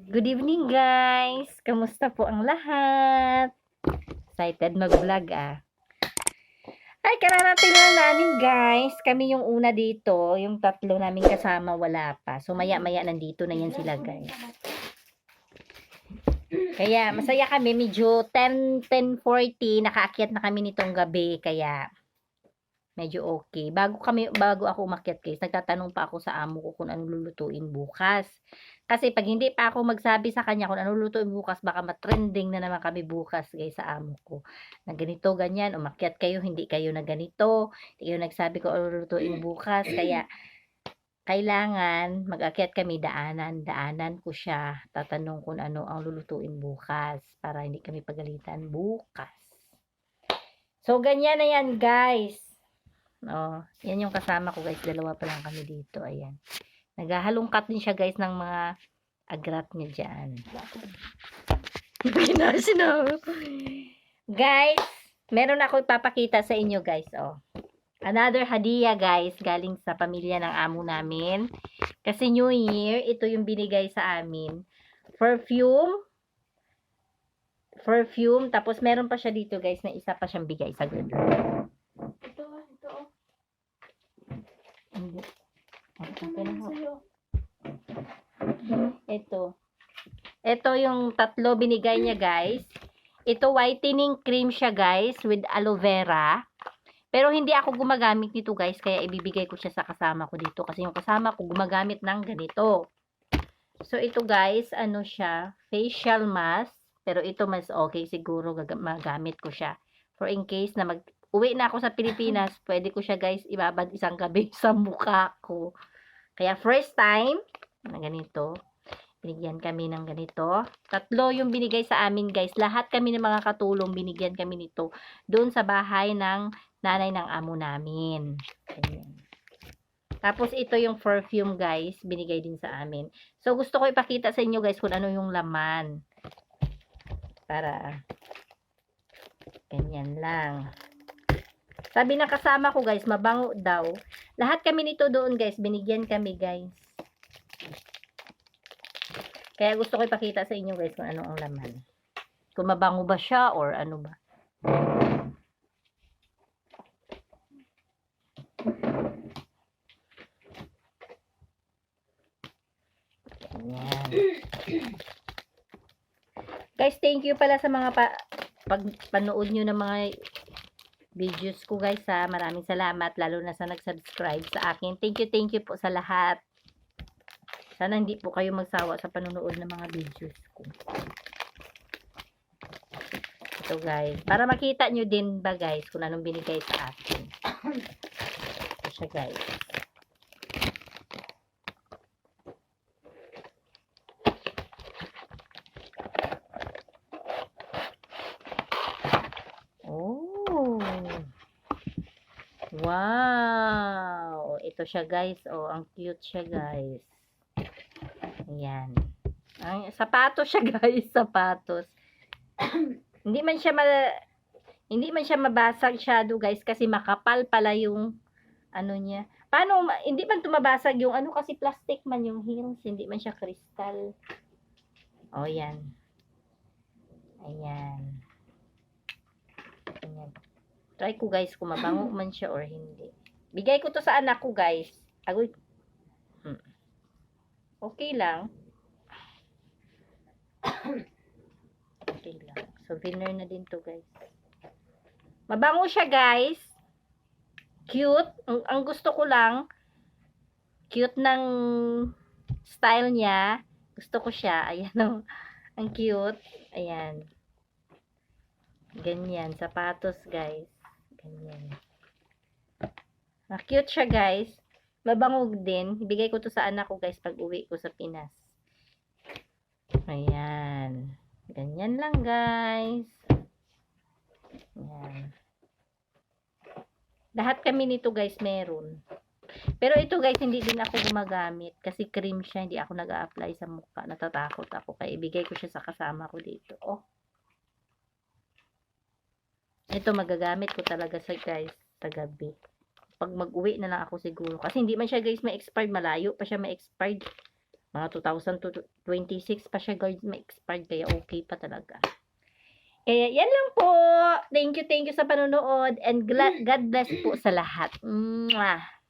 Good evening guys! Kamusta po ang lahat? Excited mag-vlog ah. Ay, kararating lang namin guys. Kami yung una dito. Yung tatlo namin kasama wala pa. So maya-maya nandito na yan sila guys. Kaya masaya kami. Medyo 10:40 nakaakyat na kami nitong gabi. Kaya medyo okay. Bago ako umakyat guys, nagtatanong pa ako sa amo ko kung anong lulutuin bukas. Kasi pag hindi pa ako magsabi sa kanya kung anong lulutuin bukas, baka matrending na naman kami bukas guys sa amo ko. Na ganito, ganyan, umakyat kayo, hindi kayo na ganito, hindi kayo nagsabi kung anong lulutuin bukas. Kaya kailangan mag-akyat kami daanan ko siya. Tatanong kung ano ang lulutuin bukas para hindi kami pagalitan bukas. So ganyan na yan guys. Oh, yan yung kasama ko guys. Dalawa pa lang kami dito. Ayan. Naghahalongkat din siya guys ng mga agrat niya dyan. Guys, meron ako ipapakita sa inyo guys. Oh. Another hadiah guys. Galing sa pamilya ng amo namin. Kasi New Year, ito yung binigay sa amin. Perfume. Tapos meron pa siya dito guys na isa pa siyang bigay sa gabi. Ito yung tatlo binigay niya guys. Ito whitening cream siya guys with aloe vera. Pero hindi ako gumagamit nito guys, kaya ibibigay ko siya sa kasama ko dito kasi yung kasama ko gumagamit ng ganito. So ito guys, ano siya, facial mask, pero ito mas okay siguro magamit ko siya. For in case na uwi na ako sa Pilipinas, pwede ko siya guys ibabad isang gabi sa mukha ko. Kaya first time na ganito, binigyan kami ng ganito. Tatlo yung binigay sa amin guys. Lahat kami ng mga katulong binigyan kami nito doon sa bahay ng nanay ng amo namin. Ayan. Tapos ito yung perfume guys, binigay din sa amin. So gusto ko ipakita sa inyo guys kung ano yung laman. Para ganyan lang. Sabi ng kasama ko guys, mabango daw. Lahat kami nito doon guys, binigyan kami guys. Kaya gusto ko ipakita sa inyo guys kung ano ang laman. Kung mabango ba siya or ano ba. Ayan. Guys, thank you pala sa mga panood nyo ng mga videos ko guys ha. Maraming salamat lalo na sa nag-subscribe sa akin. Thank you po sa lahat. Sana hindi po kayo magsawa sa panonood ng mga videos ko. Ito guys. Para makita nyo din ba guys kung anong binigay sa akin. Ito siya guys. Oh. Wow. Ito siya guys. Oh, ang cute siya guys. Ayan. Ang sapatos siya guys, sapatos. Hindi man siya mabasag shadow guys kasi makapal pala yung ano niya. Paano hindi man tumabasag yung ano kasi plastic man yung heels, hindi man siya crystal. Oh, yan. Ayan. Ayan. Try ko guys kung mabango man siya or hindi. Bigay ko to sa anak ko guys. Agoy. Okay lang. Okay lang. Souvenir na din to guys. Mabango siya guys. Cute. Ang gusto ko lang, cute ng style niya. Gusto ko siya. Ayan o. Ang cute. Ayan. Ganyan. Sapatos guys. Ganyan. Cute siya guys. Mabango din. Ibigay ko to sa anak ko guys pag uwi ko sa Pinas. Ayan. Ganyan lang guys. Ayan. Lahat kami nito guys meron. Pero ito guys hindi din ako gumagamit. Kasi cream siya. Hindi ako nag-a-apply sa mukha. Natatakot ako. Kaya ibigay ko siya sa kasama ko dito. Oh. Ito magagamit ko talaga sa guys sa gabi. Pag mag-uwi na lang ako siguro. Kasi hindi man siya guys ma-expired. Malayo pa siya ma-expired. Mga 2026 pa siya guys, ma-expired kaya okay pa talaga. Kaya yan lang po. Thank you sa panonood and God bless po sa lahat. Mwah!